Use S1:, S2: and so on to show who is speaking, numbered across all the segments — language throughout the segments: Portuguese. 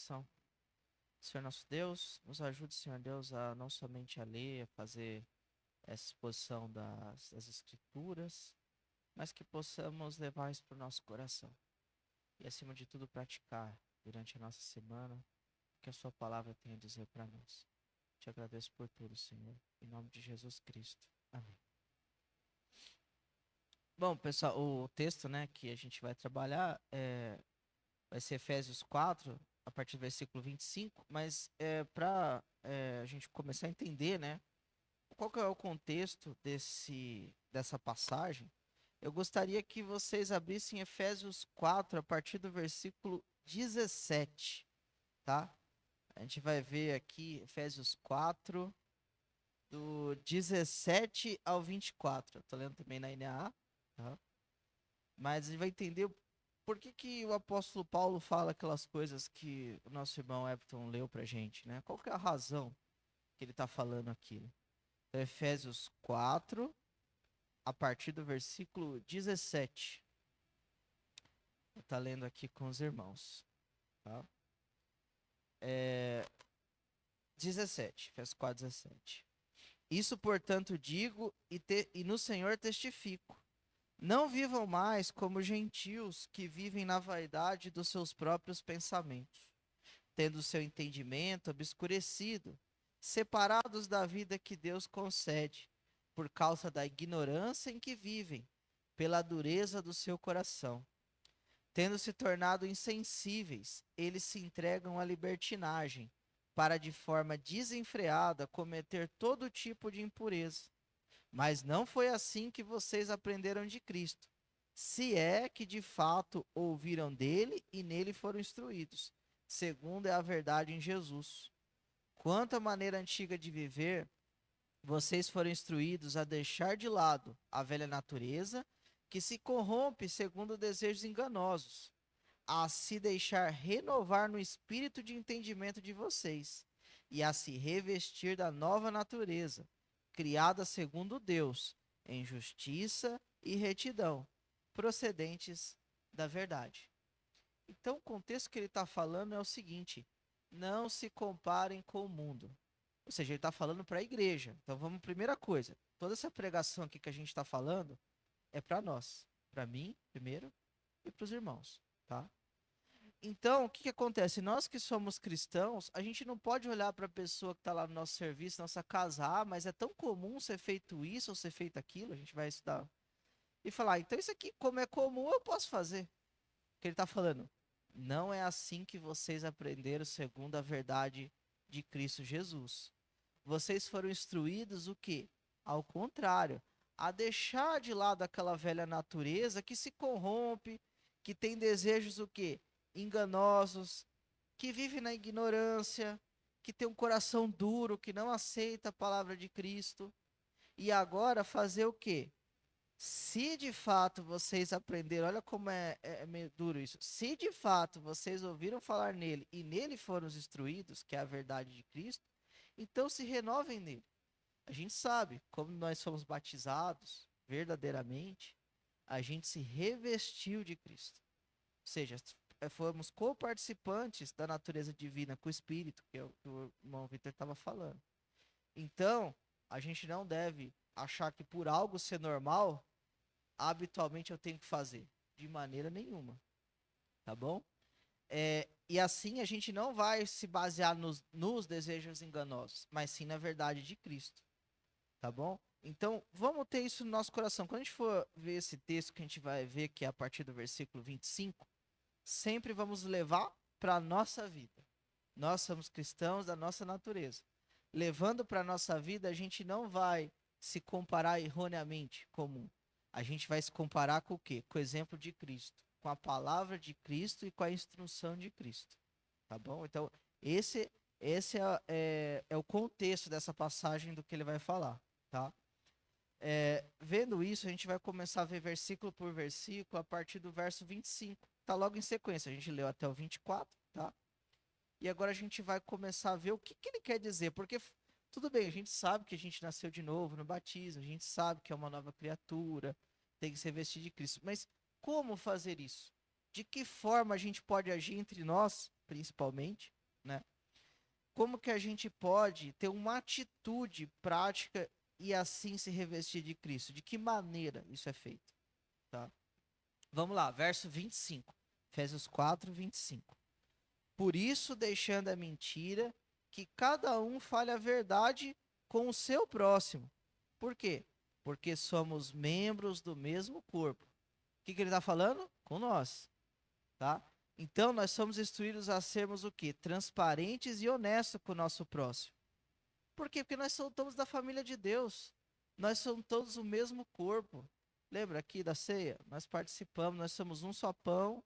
S1: oração. Senhor nosso Deus, nos ajude, Senhor Deus, a não somente a ler, a fazer essa exposição das Escrituras, mas que possamos levar isso para o nosso coração. E, acima de tudo, praticar durante a nossa semana o que a Sua palavra tem a dizer para nós. Te agradeço por tudo, Senhor. Em nome de Jesus Cristo. Amém. Bom, pessoal, o texto, né, que a gente vai trabalhar vai ser Efésios 4, a partir do versículo 25, mas para a gente começar a entender, né, qual que é o contexto dessa passagem, eu gostaria que vocês abrissem Efésios 4, a partir do versículo 17, tá? A gente vai ver aqui Efésios 4, do 17 ao 24. Eu tô lendo também na NAA, tá? Mas a gente vai entender por que o apóstolo Paulo fala aquelas coisas que o nosso irmão Everton leu pra gente, né? Qual que é a razão que ele tá falando aquilo? Então, Efésios 4, a partir do versículo 17. Vou estar lendo aqui com os irmãos, tá? 17, Efésios 4, 17. Isso, portanto, digo e no Senhor testifico. Não vivam mais como gentios que vivem na vaidade dos seus próprios pensamentos, tendo seu entendimento obscurecido, separados da vida que Deus concede, por causa da ignorância em que vivem, pela dureza do seu coração. Tendo se tornado insensíveis, eles se entregam à libertinagem, para de forma desenfreada cometer todo tipo de impureza. Mas não foi assim que vocês aprenderam de Cristo, se é que de fato ouviram dele e nele foram instruídos, segundo é a verdade em Jesus. Quanto à maneira antiga de viver, vocês foram instruídos a deixar de lado a velha natureza, que se corrompe segundo desejos enganosos, a se deixar renovar no espírito de entendimento de vocês, e a se revestir da nova natureza, criada segundo Deus, em justiça e retidão, procedentes da verdade. Então, o contexto que ele está falando é o seguinte: não se comparem com o mundo. Ou seja, ele está falando para a igreja. Então, vamos, primeira coisa: toda essa pregação aqui que a gente está falando é para nós, para mim, primeiro, e para os irmãos, tá? Então, o que que acontece? Nós que somos cristãos, a gente não pode olhar para a pessoa que está lá no nosso serviço, nossa casa, mas é tão comum ser feito isso ou ser feito aquilo, a gente vai estudar, e falar, então isso aqui, como é comum, eu posso fazer. O que ele está falando? Não é assim que vocês aprenderam segundo a verdade de Cristo Jesus. Vocês foram instruídos o quê? Ao contrário, a deixar de lado aquela velha natureza que se corrompe, que tem desejos o quê? Enganosos, que vive na ignorância, que tem um coração duro, que não aceita a palavra de Cristo. E agora fazer o quê? Se de fato vocês aprenderam, olha como é meio duro isso. Se de fato vocês ouviram falar nele e nele foram os instruídos, que é a verdade de Cristo, então se renovem nele. A gente sabe, como nós somos batizados verdadeiramente, a gente se revestiu de Cristo. Ou seja, fomos co-participantes da natureza divina com o Espírito, que é o que o irmão Victor estava falando. Então, a gente não deve achar que por algo ser normal, habitualmente eu tenho que fazer. De maneira nenhuma, tá bom? E assim a gente não vai se basear nos desejos enganosos, mas sim na verdade de Cristo, tá bom? Então, vamos ter isso no nosso coração. Quando a gente for ver esse texto que a gente vai ver, que é a partir do versículo 25, sempre vamos levar para a nossa vida. Nós somos cristãos da nossa natureza. Levando para a nossa vida, a gente não vai se comparar erroneamente comum. A gente vai se comparar com o quê? Com o exemplo de Cristo, com a palavra de Cristo e com a instrução de Cristo. Tá bom? Então, esse é o contexto dessa passagem do que ele vai falar, tá? Vendo isso, a gente vai começar a ver versículo por versículo a partir do verso 25. Tá logo em sequência, a gente leu até o 24, tá? E agora a gente vai começar a ver o que, que ele quer dizer, porque tudo bem, a gente sabe que a gente nasceu de novo no batismo, a gente sabe que é uma nova criatura, tem que ser vestido de Cristo, mas como fazer isso? De que forma a gente pode agir entre nós, principalmente, né? Como que a gente pode ter uma atitude prática e assim se revestir de Cristo? De que maneira isso é feito? Tá? Vamos lá, verso 25. Efésios 4, 25. Por isso, deixando a mentira, que cada um fale a verdade com o seu próximo. Por quê? Porque somos membros do mesmo corpo. O que ele está falando? Com nós, tá? Então, nós somos instruídos a sermos o quê? Transparentes e honestos com o nosso próximo. Por quê? Porque nós somos todos da família de Deus. Nós somos todos o mesmo corpo. Lembra aqui da ceia? Nós participamos, nós somos um só pão,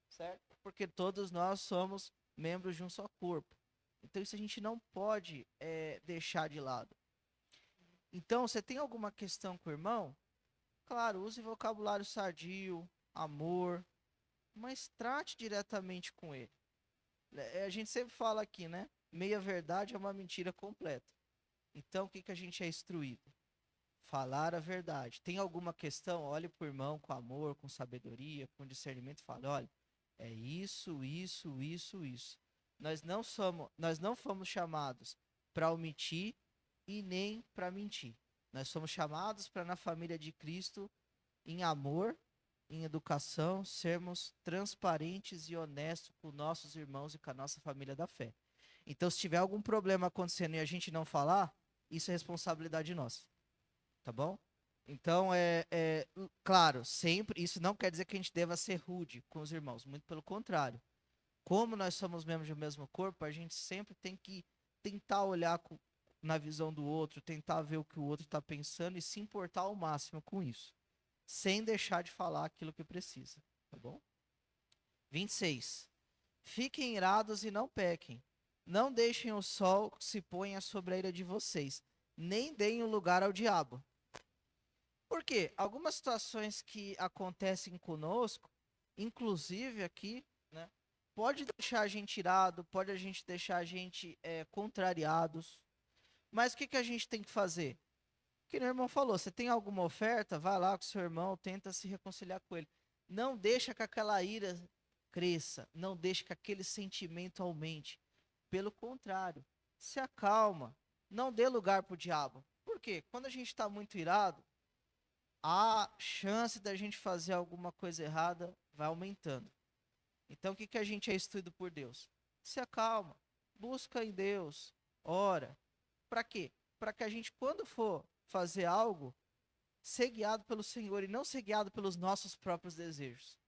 S1: certo? Porque todos nós somos membros de um só corpo. Então, isso a gente não pode deixar de lado. Então, você tem alguma questão com o irmão? Claro, use vocabulário sadio, amor, mas trate diretamente com ele. A gente sempre fala aqui, né? Meia verdade é uma mentira completa. Então, o que que a gente é instruído? Falar a verdade. Tem alguma questão? Olhe para o irmão com amor, com sabedoria, com discernimento e fale: olha, é isso, isso, isso, isso. Nós não fomos chamados para omitir e nem para mentir. Nós somos chamados para, na família de Cristo, em amor, em educação, sermos transparentes e honestos com nossos irmãos e com a nossa família da fé. Então, se tiver algum problema acontecendo e a gente não falar, isso é responsabilidade nossa. Tá bom? Então, claro, sempre, isso não quer dizer que a gente deva ser rude com os irmãos, muito pelo contrário. Como nós somos membros do mesmo corpo, a gente sempre tem que tentar olhar na visão do outro, tentar ver o que o outro está pensando e se importar ao máximo com isso, sem deixar de falar aquilo que precisa, tá bom? 26. Fiquem irados e não pequem. Não deixem o sol se ponha sobre a ira de vocês, nem deem o lugar ao diabo. Por quê? Algumas situações que acontecem conosco, inclusive aqui, né, pode deixar a gente irado, pode a gente deixar a gente contrariados. Mas o que que a gente tem que fazer? O que o irmão falou, você tem alguma oferta? Vai lá com o seu irmão, tenta se reconciliar com ele. Não deixa que aquela ira cresça, não deixa que aquele sentimento aumente. Pelo contrário, se acalma, não dê lugar para o diabo. Por quê? Quando a gente está muito irado, a chance da gente fazer alguma coisa errada vai aumentando. Então, o que que a gente é instruído por Deus? Se acalma, busca em Deus, ora. Para quê? Para que a gente, quando for fazer algo, ser guiado pelo Senhor e não ser guiado pelos nossos próprios desejos.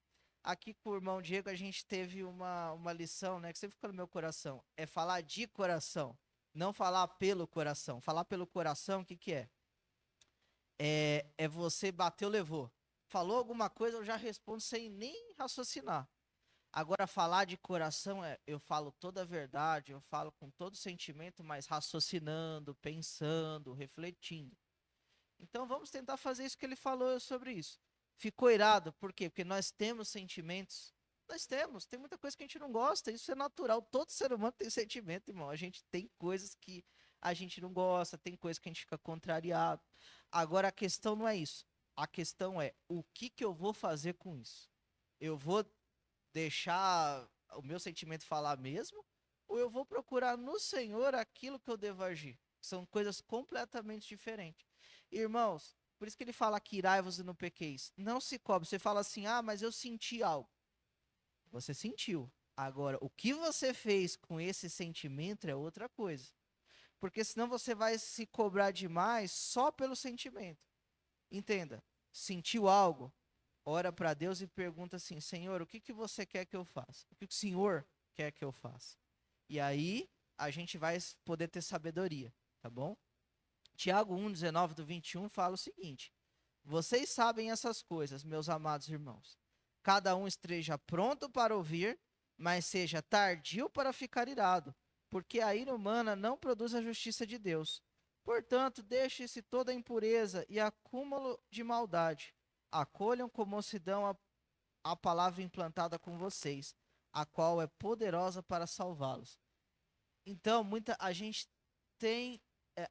S1: Aqui com o irmão Diego, a gente teve uma lição, né, que sempre fica no meu coração. É falar de coração, não falar pelo coração. Falar pelo coração, o que que é? É você bateu, levou. Falou alguma coisa, eu já respondo sem nem raciocinar. Agora, falar de coração, eu falo toda a verdade, eu falo com todo sentimento, mas raciocinando, pensando, refletindo. Então, vamos tentar fazer isso que ele falou sobre isso. Ficou irado, por quê? Porque nós temos sentimentos. Nós temos, tem muita coisa que a gente não gosta, isso é natural. Todo ser humano tem sentimento, irmão. A gente tem coisas que a gente não gosta, tem coisas que a gente fica contrariado. Agora, a questão não é isso. A questão é o que que eu vou fazer com isso? Eu vou deixar o meu sentimento falar mesmo? Ou eu vou procurar no Senhor aquilo que eu devo agir? São coisas completamente diferentes. Irmãos, por isso que ele fala que irai-vos e não pequeis. Não se cobre. Você fala assim, ah, mas eu senti algo. Você sentiu. Agora, o que você fez com esse sentimento é outra coisa. Porque senão você vai se cobrar demais só pelo sentimento. Entenda, sentiu algo? Ora para Deus e pergunta assim: Senhor, o que que você quer que eu faça? O que que o Senhor quer que eu faça? E aí a gente vai poder ter sabedoria, tá bom? Tiago 1, 19 do 21 fala o seguinte: vocês sabem essas coisas, meus amados irmãos. Cada um esteja pronto para ouvir, mas seja tardio para ficar irado, porque a ira humana não produz a justiça de Deus. Portanto, deixe-se toda a impureza e acúmulo de maldade. Acolham com mansidão a palavra implantada com vocês, a qual é poderosa para salvá-los. Então, a gente tem,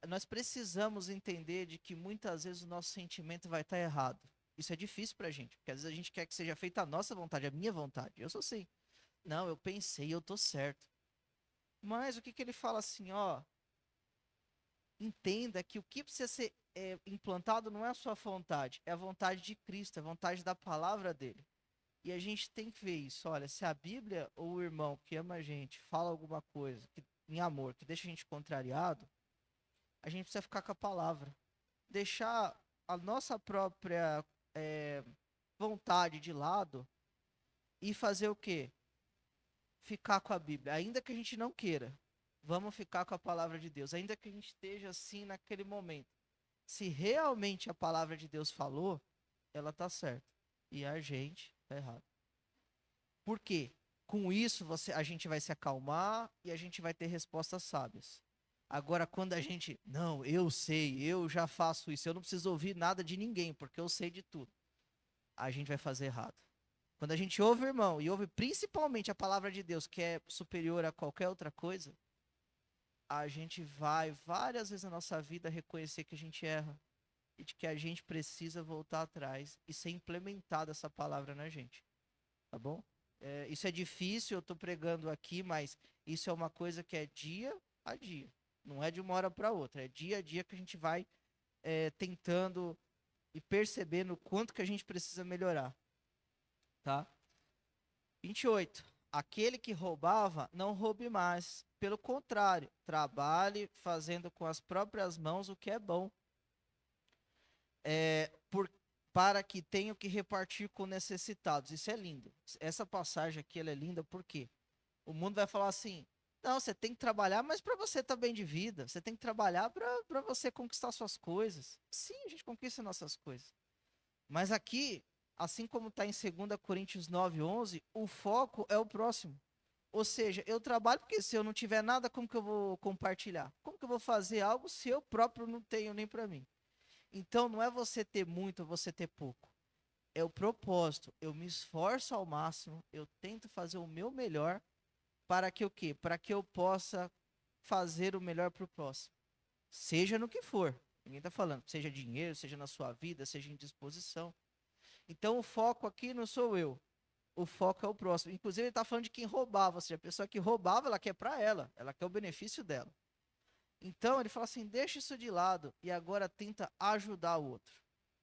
S1: nós precisamos entender de que muitas vezes o nosso sentimento vai estar errado. Isso é difícil pra gente, porque às vezes a gente quer que seja feita a nossa vontade, a minha vontade. Eu sou assim. Não, eu pensei, eu tô certo. Mas o que que ele fala assim, ó, entenda que o que precisa ser implantado não é a sua vontade, é a vontade de Cristo, é a vontade da palavra dele. E a gente tem que ver isso. Olha, se a Bíblia ou o irmão que ama a gente fala alguma coisa em amor, que deixa a gente contrariado, a gente precisa ficar com a palavra. Deixar a nossa própria eh, vontade de lado e fazer o quê? Ficar com a Bíblia. Ainda que a gente não queira, vamos ficar com a palavra de Deus. Ainda que a gente esteja assim naquele momento. Se realmente a palavra de Deus falou, ela está certa. E a gente está errado. Por quê? Com isso a gente vai se acalmar e a gente vai ter respostas sábias. Agora, quando a gente, não, eu sei, eu já faço isso, eu não preciso ouvir nada de ninguém, porque eu sei de tudo, a gente vai fazer errado. Quando a gente ouve o irmão e ouve principalmente a palavra de Deus, que é superior a qualquer outra coisa, a gente vai várias vezes na nossa vida reconhecer que a gente erra e de que a gente precisa voltar atrás e ser implementada essa palavra na gente, tá bom? Isso é difícil, eu estou pregando aqui, mas isso é uma coisa que é dia a dia. Não é de uma hora para outra, é dia a dia que a gente vai tentando e percebendo o quanto que a gente precisa melhorar, tá? 28. Aquele que roubava, não roube mais. Pelo contrário, trabalhe fazendo com as próprias mãos o que é bom, para que tenha o que repartir com necessitados. Isso é lindo. Essa passagem aqui ela é linda porque o mundo vai falar assim: não, você tem que trabalhar, mas para você estar bem de vida. Você tem que trabalhar para você conquistar suas coisas. Sim, a gente conquista nossas coisas. Mas aqui, assim como está em 2 Coríntios 9:11, o foco é o próximo. Ou seja, eu trabalho porque se eu não tiver nada, como que eu vou compartilhar? Como que eu vou fazer algo se eu próprio não tenho nem para mim? Então, não é você ter muito ou você ter pouco. É o propósito. Eu me esforço ao máximo, eu tento fazer o meu melhor para que o quê? Para que eu possa fazer o melhor para o próximo. Seja no que for. Ninguém está falando. Seja dinheiro, seja na sua vida, seja em disposição. Então, o foco aqui não sou eu. O foco é o próximo. Inclusive, ele está falando de quem roubava. Ou seja, a pessoa que roubava, ela quer para ela. Ela quer o benefício dela. Então, ele fala assim, deixa isso de lado e agora tenta ajudar o outro.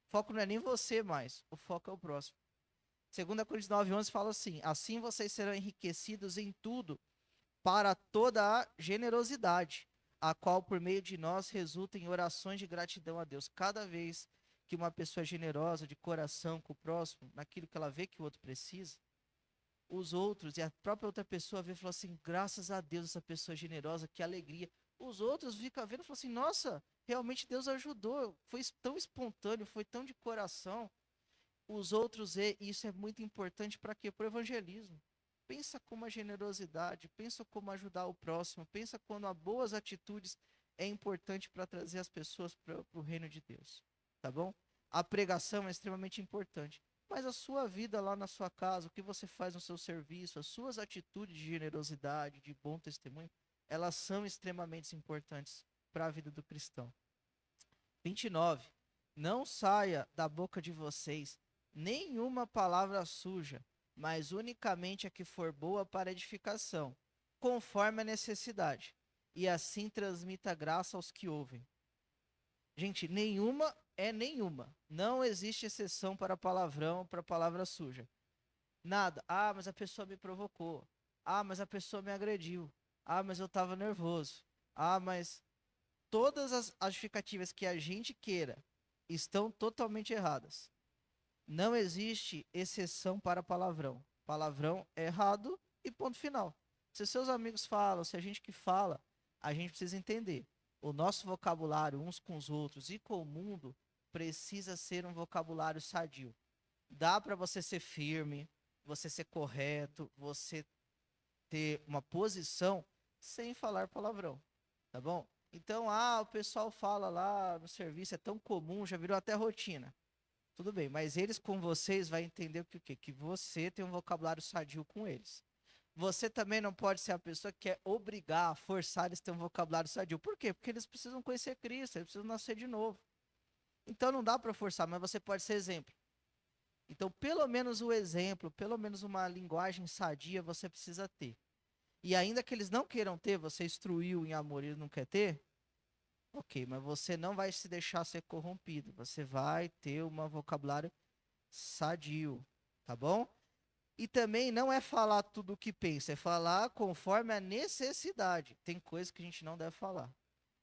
S1: O foco não é nem você mais. O foco é o próximo. 2 Coríntios 9:11 fala assim, assim vocês serão enriquecidos em tudo para toda a generosidade, a qual por meio de nós resulta em orações de gratidão a Deus. Cada vez que uma pessoa é generosa de coração com o próximo, naquilo que ela vê que o outro precisa, os outros e a própria outra pessoa vê e fala assim: graças a Deus essa pessoa é generosa, que alegria. Os outros ficam vendo e falam assim: nossa, realmente Deus ajudou, foi tão espontâneo, foi tão de coração. Os outros, e isso é muito importante para quê? Para o evangelismo. Pensa como a generosidade, pensa como ajudar o próximo, pensa quando as boas atitudes é importante para trazer as pessoas para o reino de Deus, tá bom? A pregação é extremamente importante, mas a sua vida lá na sua casa, o que você faz no seu serviço, as suas atitudes de generosidade, de bom testemunho, elas são extremamente importantes para a vida do cristão. 29. Não saia da boca de vocês nenhuma palavra suja, mas unicamente a que for boa para edificação, conforme a necessidade, e assim transmita graça aos que ouvem. Gente, nenhuma é nenhuma. Não existe exceção para palavrão, para palavra suja. Nada. Ah, mas a pessoa me provocou. Ah, mas a pessoa me agrediu. Ah, mas eu estava nervoso. Ah, mas todas as justificativas que a gente queira estão totalmente erradas. Não existe exceção para palavrão. Palavrão é errado e ponto final. Se seus amigos falam, se a gente que fala, a gente precisa entender. O nosso vocabulário uns com os outros e com o mundo precisa ser um vocabulário sadio. Dá para você ser firme, você ser correto, você ter uma posição sem falar palavrão, tá bom? Então, o pessoal fala lá no serviço, é tão comum, já virou até rotina. Tudo bem, mas eles com vocês vai entender o quê? Que você tem um vocabulário sadio com eles. Você também não pode ser a pessoa que quer obrigar, forçar eles a ter um vocabulário sadio. Por quê? Porque eles precisam conhecer Cristo, eles precisam nascer de novo. Então não dá para forçar, mas você pode ser exemplo. Então, pelo menos o exemplo, pelo menos uma linguagem sadia você precisa ter. E ainda que eles não queiram ter, você instruiu em amor e eles não querem ter, ok, mas você não vai se deixar ser corrompido. Você vai ter um vocabulário sadio, tá bom? E também não é falar tudo o que pensa, é falar conforme a necessidade. Tem coisas que a gente não deve falar.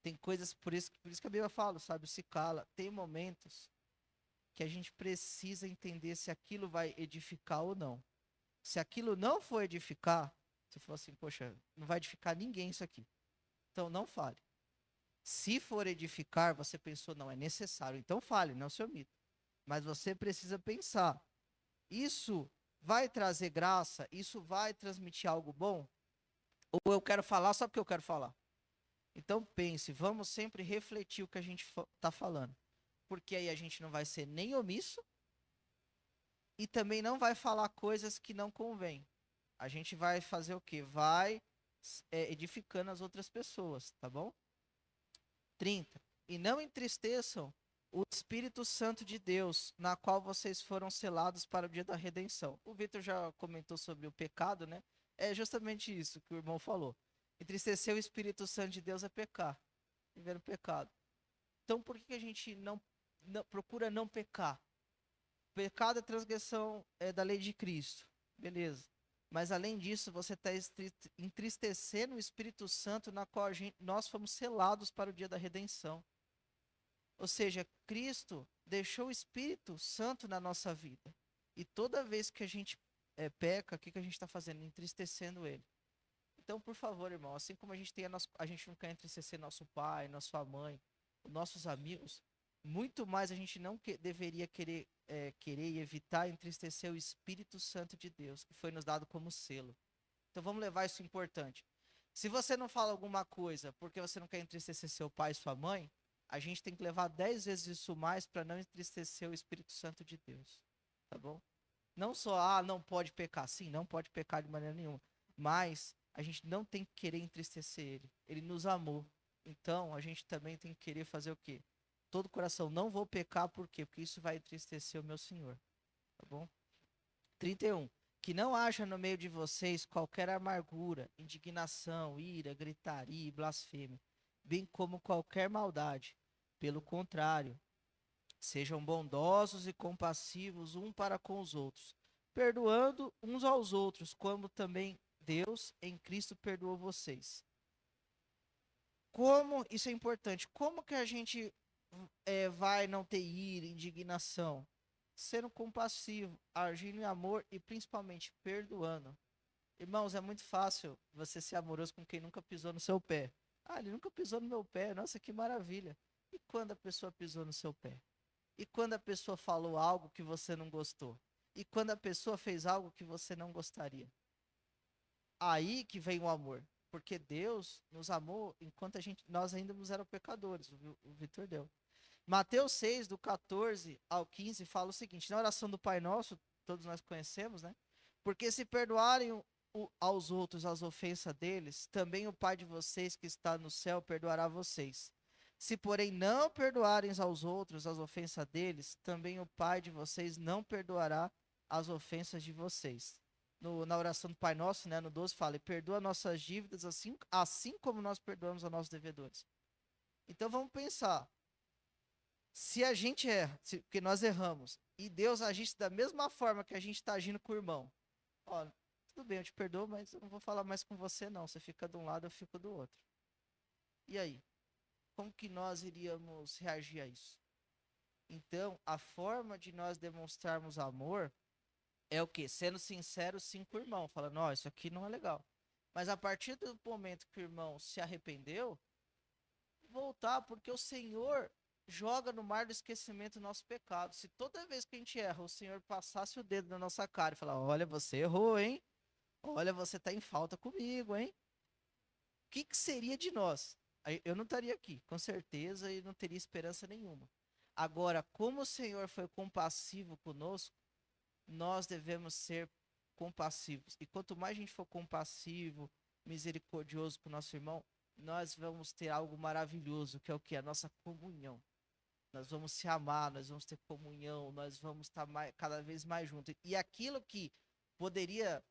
S1: Tem coisas, por isso que a Bíblia fala, sabe, se cala. Tem momentos que a gente precisa entender se aquilo vai edificar ou não. Se aquilo não for edificar, você fala assim, poxa, não vai edificar ninguém isso aqui. Então não fale. Se for edificar, você pensou, não, é necessário, então fale, não se omita. Mas você precisa pensar, isso vai trazer graça? Isso vai transmitir algo bom? Ou eu quero falar só porque eu quero falar? Então pense, vamos sempre refletir o que a gente está falando. Porque aí a gente não vai ser nem omisso e também não vai falar coisas que não convêm. A gente vai fazer o quê? Vai edificando as outras pessoas, tá bom? 30. E não entristeçam o Espírito Santo de Deus, na qual vocês foram selados para o dia da redenção. O Vitor já comentou sobre o pecado, né? É justamente isso que o irmão falou. Entristecer o Espírito Santo de Deus é pecar, viver no pecado. Então, por que a gente não procura não pecar? Pecado é transgressão da lei de Cristo. Beleza. Mas além disso, você está entristecendo o Espírito Santo na qual nós fomos selados para o dia da redenção. Ou seja, Cristo deixou o Espírito Santo na nossa vida. E toda vez que a gente peca, o que, que a gente está fazendo? Entristecendo ele. Então, por favor, irmão, assim como a gente não quer entristecer nosso pai, nossa mãe, nossos amigos, muito mais a gente não deveria querer e evitar entristecer o Espírito Santo de Deus, que foi nos dado como selo. Então vamos levar isso importante. Se você não fala alguma coisa porque você não quer entristecer seu pai e sua mãe, a gente tem que levar 10 vezes isso mais para não entristecer o Espírito Santo de Deus. Tá bom? Não só, não pode pecar. Sim, não pode pecar de maneira nenhuma. Mas a gente não tem que querer entristecer ele. Ele nos amou. Então a gente também tem que querer fazer o quê? Todo coração, não vou pecar, por quê? Porque isso vai entristecer o meu Senhor. Tá bom? 31. Que não haja no meio de vocês qualquer amargura, indignação, ira, gritaria e blasfêmia, bem como qualquer maldade. Pelo contrário, sejam bondosos e compassivos um para com os outros, perdoando uns aos outros, como também Deus em Cristo perdoou vocês. Como, isso é importante, como que a gente vai não ter ira, indignação? Sendo compassivo, agindo em amor e principalmente perdoando. Irmãos, é muito fácil você ser amoroso com quem nunca pisou no seu pé. Ele nunca pisou no meu pé, nossa, que maravilha. E quando a pessoa pisou no seu pé? E quando a pessoa falou algo que você não gostou? E quando a pessoa fez algo que você não gostaria? Aí que vem o amor. Porque Deus nos amou enquanto nós ainda nos éramos pecadores. O Vitor deu. Mateus 6, do 14 ao 15, fala o seguinte: na oração do Pai Nosso, todos nós conhecemos, né? Porque se perdoarem aos outros as ofensas deles, também o Pai de vocês que está no céu perdoará vocês. Se, porém, não perdoarem aos outros as ofensas deles, também o Pai de vocês não perdoará as ofensas de vocês. Na oração do Pai Nosso, né, no 12, fala: e perdoa nossas dívidas assim como nós perdoamos aos nossos devedores. Então vamos pensar. Se a gente erra, porque nós erramos, e Deus agisse da mesma forma que a gente está agindo com o irmão, tudo bem, eu te perdoo, mas eu não vou falar mais com você, não. Você fica de um lado, eu fico do outro. E aí? Como que nós iríamos reagir a isso? Então, a forma de nós demonstrarmos amor é o quê? Sendo sincero, sim, com o irmão. Falando, isso aqui não é legal. Mas a partir do momento que o irmão se arrependeu, voltar, porque o Senhor joga no mar do esquecimento o nosso pecado. Se toda vez que a gente erra, o Senhor passasse o dedo na nossa cara e falar: olha, você errou, hein? Olha, você tá em falta comigo, hein? O que seria de nós? Eu não estaria aqui, com certeza, e não teria esperança nenhuma. Agora, como o Senhor foi compassivo conosco, nós devemos ser compassivos. E quanto mais a gente for compassivo, misericordioso com o nosso irmão, nós vamos ter algo maravilhoso, que é o que? A nossa comunhão. Nós vamos se amar, nós vamos ter comunhão, nós vamos estar cada vez mais juntos. E aquilo que poderia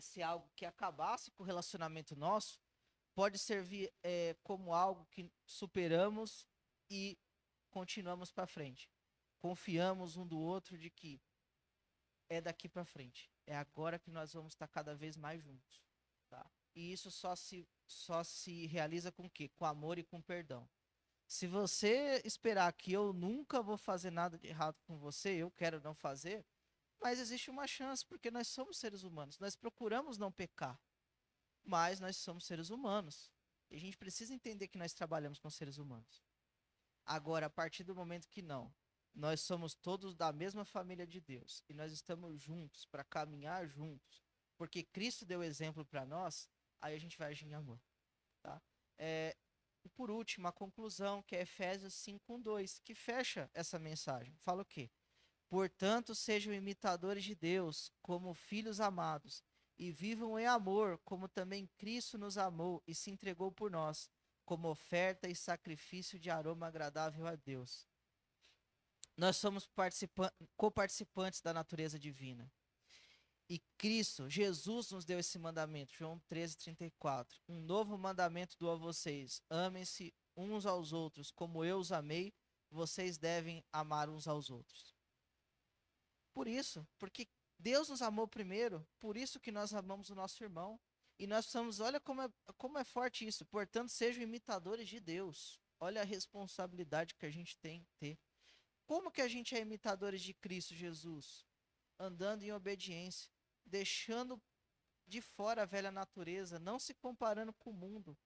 S1: ser algo que acabasse com o relacionamento nosso, pode servir como algo que superamos e continuamos para frente. Confiamos um do outro de que é daqui para frente. É agora que nós vamos estar cada vez mais juntos, tá? E isso só se realiza com o quê? Com amor e com perdão. Se você esperar que eu nunca vou fazer nada de errado com você, eu quero não fazer, mas existe uma chance, porque nós somos seres humanos. Nós procuramos não pecar, mas nós somos seres humanos. E a gente precisa entender que nós trabalhamos com seres humanos. Agora, a partir do momento que não, nós somos todos da mesma família de Deus e nós estamos juntos para caminhar juntos, porque Cristo deu exemplo para nós, aí a gente vai agir em amor, tá? É, e por último, a conclusão, que é Efésios 5:2, que fecha essa mensagem. Fala o quê? Portanto, sejam imitadores de Deus, como filhos amados, e vivam em amor, como também Cristo nos amou e se entregou por nós, como oferta e sacrifício de aroma agradável a Deus. Nós somos coparticipantes da natureza divina. E Cristo, Jesus, nos deu esse mandamento, João 13:34. Um novo mandamento dou a vocês: amem-se uns aos outros, como eu os amei, vocês devem amar uns aos outros. Por isso, porque Deus nos amou primeiro, por isso que nós amamos o nosso irmão. E nós somos, olha como é forte isso. Portanto, sejam imitadores de Deus. Olha a responsabilidade que a gente tem que ter. Como que a gente é imitadores de Cristo Jesus? Andando em obediência, deixando de fora a velha natureza, não se comparando com o mundo.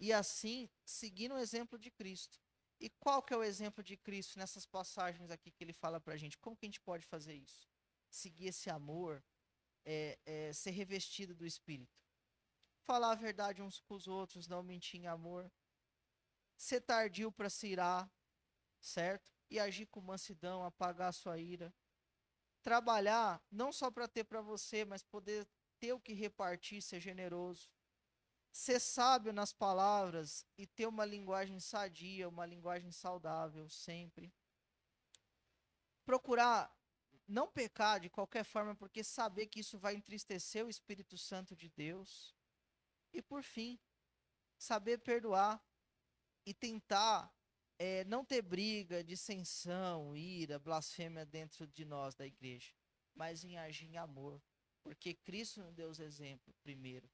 S1: E assim, seguindo o exemplo de Cristo. E qual que é o exemplo de Cristo nessas passagens aqui que ele fala pra gente? Como que a gente pode fazer isso? Seguir esse amor, ser revestido do Espírito. Falar a verdade uns com os outros, não mentir em amor. Ser tardio para se irar, certo? E agir com mansidão, apagar a sua ira. Trabalhar não só para ter para você, mas poder ter o que repartir, ser generoso. Ser sábio nas palavras e ter uma linguagem sadia, uma linguagem saudável sempre. Procurar não pecar de qualquer forma, porque saber que isso vai entristecer o Espírito Santo de Deus. E por fim, saber perdoar e tentar não ter briga, dissensão, ira, blasfêmia dentro de nós, da igreja, mas em agir em amor, porque Cristo nos deu os exemplos primeiro.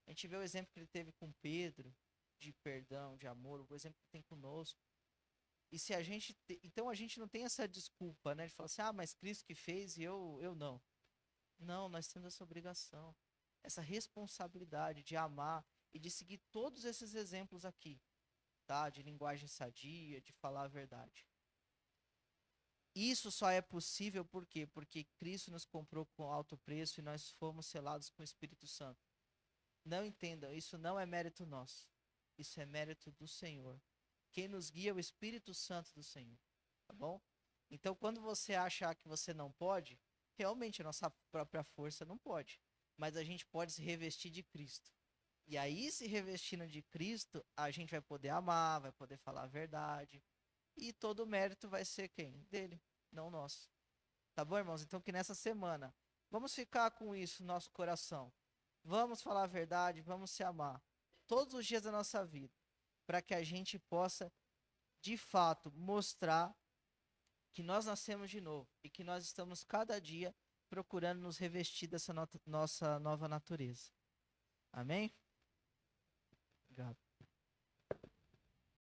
S1: A gente vê o exemplo que ele teve com Pedro, de perdão, de amor, o exemplo que tem conosco. E se a gente. Então a gente não tem essa desculpa, né? De falar assim, ah, mas Cristo que fez e eu não. Não, nós temos essa obrigação, essa responsabilidade de amar e de seguir todos esses exemplos aqui, tá? De linguagem sadia, de falar a verdade. Isso só é possível por quê? Porque Cristo nos comprou com alto preço e nós fomos selados com o Espírito Santo. Não entendam, isso não é mérito nosso. Isso é mérito do Senhor. Quem nos guia é o Espírito Santo do Senhor, tá bom? Então, quando você achar que você não pode, realmente a nossa própria força não pode. Mas a gente pode se revestir de Cristo. E aí, se revestindo de Cristo, a gente vai poder amar, vai poder falar a verdade. E todo o mérito vai ser quem? Dele, não nosso. Tá bom, irmãos? Então, que nessa semana, vamos ficar com isso no nosso coração. Vamos falar a verdade, vamos se amar. Todos os dias da nossa vida. Para que a gente possa, de fato, mostrar que nós nascemos de novo. E que nós estamos cada dia procurando nos revestir dessa nossa nova natureza. Amém?